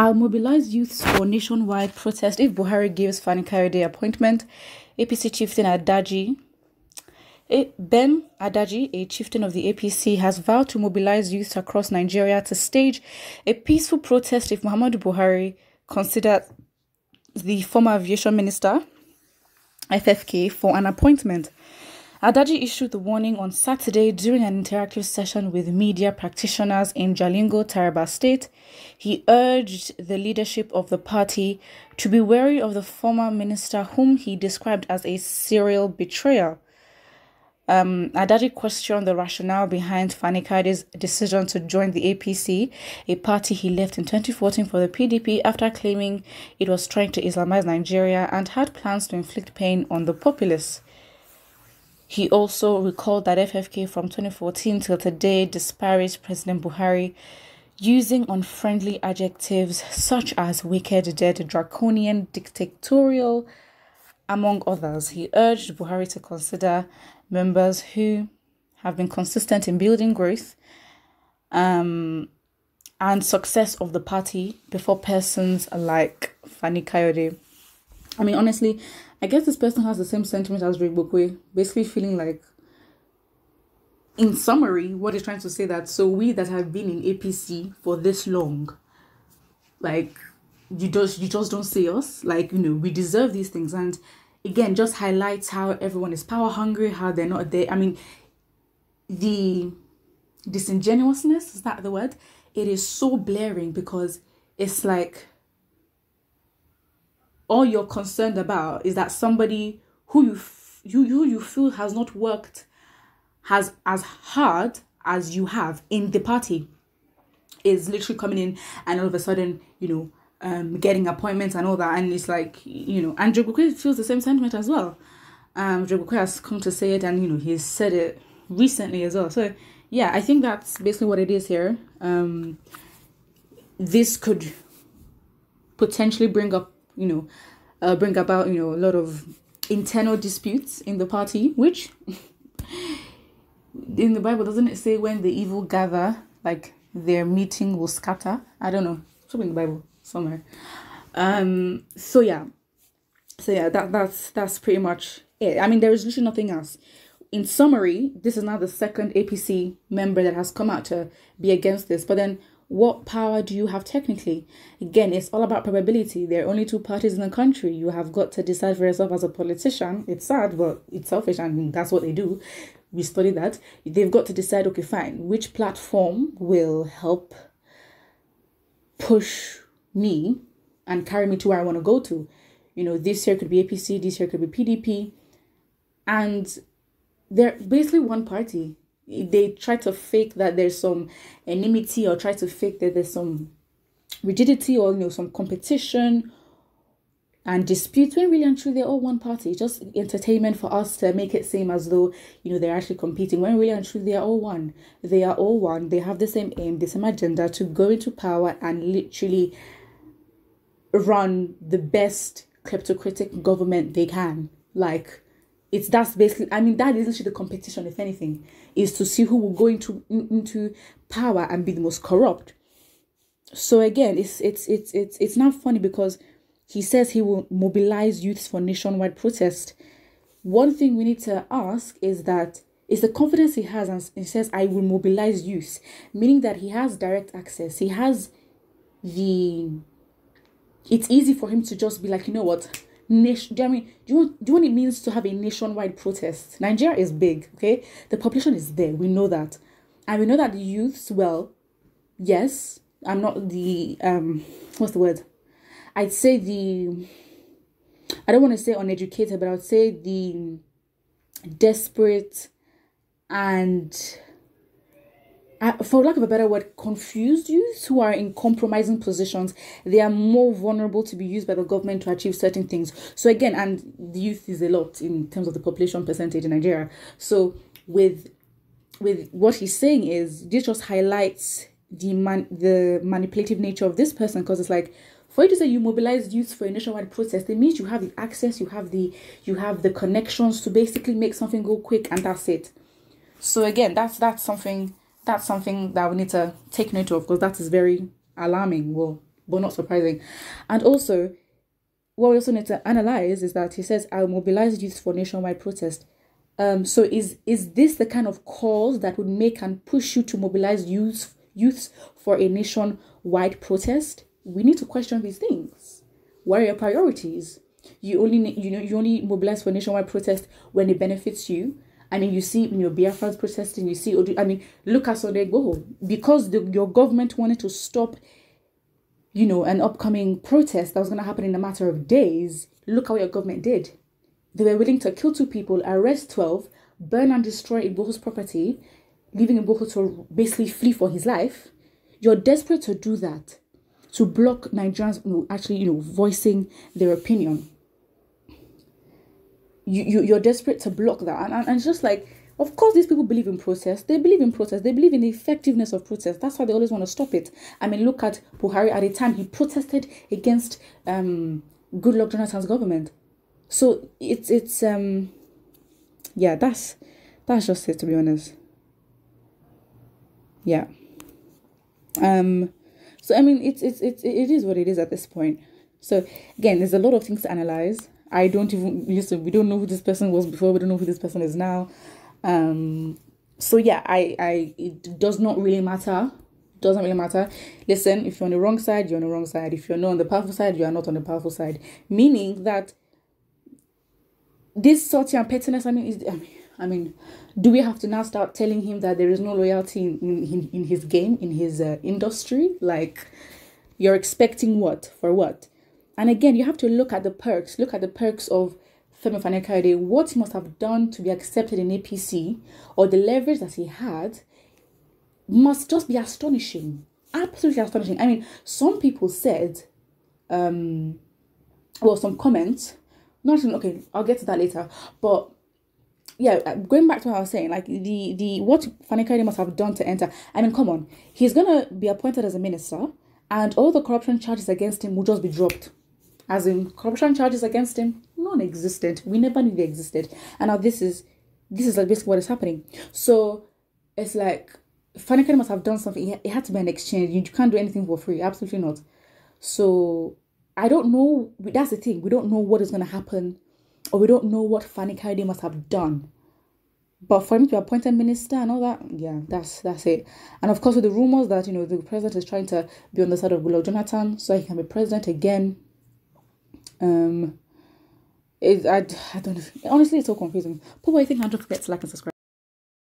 I'll mobilize youths for nationwide protest if Buhari gives FANI-KAYODE appointment. APC chieftain Ben Adaji, a chieftain of the APC, has vowed to mobilize youths across Nigeria to stage a peaceful protest if Muhammadu Buhari considers the former aviation minister, FFK, for an appointment. Adaji issued the warning on Saturday during an interactive session with media practitioners in Jalingo, Taraba State. He urged the leadership of the party to be wary of the former minister, whom he described as a serial betrayer. Adaji questioned the rationale behind FANI-KAYODE's decision to join the APC, a party he left in 2014 for the PDP after claiming it was trying to Islamize Nigeria and had plans to inflict pain on the populace. He also recalled that FFK from 2014 till today disparaged President Buhari, using unfriendly adjectives such as wicked, dead, draconian, dictatorial, among others. He urged Buhari to consider members who have been consistent in building growth and success of the party before persons like FANI-KAYODE. I mean, honestly, I guess this person has the same sentiment as Rick Bokwe, basically feeling like, in summary, what he's trying to say that, so we that have been in APC for this long, like, you just don't see us, like, we deserve these things. And again, just highlights how everyone is power hungry, how they're not there. I mean, the disingenuousness, is that the word? It is so blaring, because it's like, all you're concerned about is that somebody who you feel has not worked as hard as you have in the party is literally coming in and all of a sudden, getting appointments and all that. And it's like, and Joe Bukwe feels the same sentiment as well. Joe Bukwe has come to say it, and, he's said it recently as well. So, yeah, I think that's basically what it is here. This could potentially bring about, a lot of internal disputes in the party, which in the Bible, doesn't it say when the evil gather, like their meeting will scatter? I don't know. It's in the Bible somewhere. So yeah, that's pretty much it. I mean, there is literally nothing else. In summary, this is now the second APC member that has come out to be against this. But then, what power do you have technically? Again, it's all about probability. There are only two parties in the country. You have got to decide for yourself as a politician. It's sad, but it's selfish, and that's what they do. We study that. They've got to decide, okay, fine, which platform will help push me and carry me to where I want to go to. This year could be APC, this year could be PDP. And they're basically one party. They try to fake that there's some enmity, or try to fake that there's some rigidity, or some competition and dispute, when really and truly they're all one party. Just entertainment for us to make it seem as though they're actually competing, when really and truly they are all one. They are all one. They have the same aim, the same agenda, to go into power and literally run the best kleptocratic government they can. Like, that's basically, I mean, that is literally the competition, if anything, is to see who will go into power and be the most corrupt. So again, it's not funny, because he says he will mobilize youths for nationwide protest. One thing we need to ask is that, is the confidence he has, and he says, I will mobilize youths, meaning that he has direct access. He has it's easy for him to just be like, you know what, do you know what it means to have a nationwide protest? Nigeria is big, okay? The population is there. We know that. And we know that the youths, well, yes, I'm not the, what's the word? I'd say I don't want to say uneducated, but I would say the desperate and, for lack of a better word, confused youths who are in compromising positions. They are more vulnerable to be used by the government to achieve certain things. So again, and the youth is a lot in terms of the population percentage in Nigeria. So with what he's saying is, this just highlights the manipulative nature of this person, because it's like, for you to say you mobilize youth for a nationwide protest, it means you have the access, you have the connections to basically make something go quick, and that's it. So again, that's something that we need to take note of, because that is very alarming. Well, but not surprising. And also, what we also need to analyze is that he says, "I'll mobilize youth for nationwide protest." So is this the kind of cause that would make and push you to mobilize youths for a nationwide protest? We need to question these things. What are your priorities? You only mobilize for nationwide protest when it benefits you. I mean, you see, Biafrans protesting. You see, look at Sunday Igboho, because your government wanted to stop, an upcoming protest that was going to happen in a matter of days. Look at what your government did. They were willing to kill 2 people, arrest 12, burn and destroy Igboho's property, leaving Igboho to basically flee for his life. You're desperate to do that, to block Nigerians voicing their opinion. You're desperate to block that. And it's just like, of course, these people believe in protest. They believe in protest. They believe in the effectiveness of protest. That's why they always want to stop it. I mean, look at Buhari. At the time, he protested against Goodluck Jonathan's government. So it's yeah, that's just it, to be honest. Yeah. So I mean, it is what it is at this point. So again, there's a lot of things to analyze. We don't know who this person was before. We don't know who this person is now. So yeah, it does not really matter. Doesn't really matter. Listen, if you're on the wrong side, you're on the wrong side. If you're not on the powerful side, you are not on the powerful side. Meaning that this sort and pettiness, I mean, do we have to now start telling him that there is no loyalty in his game, in his industry? Like, you're expecting what? For what? And again, you have to look at the perks. Look at the perks of FANI-KAYODE, what he must have done to be accepted in APC, or the leverage that he had, must just be astonishing. Absolutely astonishing. I mean, some people said, some comments, okay, I'll get to that later. But yeah, going back to what I was saying, like what FANI-KAYODE must have done to enter. I mean, come on, he's gonna be appointed as a minister, and all the corruption charges against him will just be dropped. As in, corruption charges against him, non-existent. We never knew they existed. And now this is like basically what is happening. So it's like FANI-KAYODE must have done something. It had to be an exchange. You can't do anything for free. Absolutely not. So I don't know. That's the thing. We don't know what is going to happen, or we don't know what FANI-KAYODE must have done. But for him to be appointed minister and all that, yeah, that's it. And of course, with the rumors that the president is trying to be on the side of Goodluck Jonathan so he can be president again. I don't know. Honestly, it's so confusing. But I think don't forget to like and subscribe.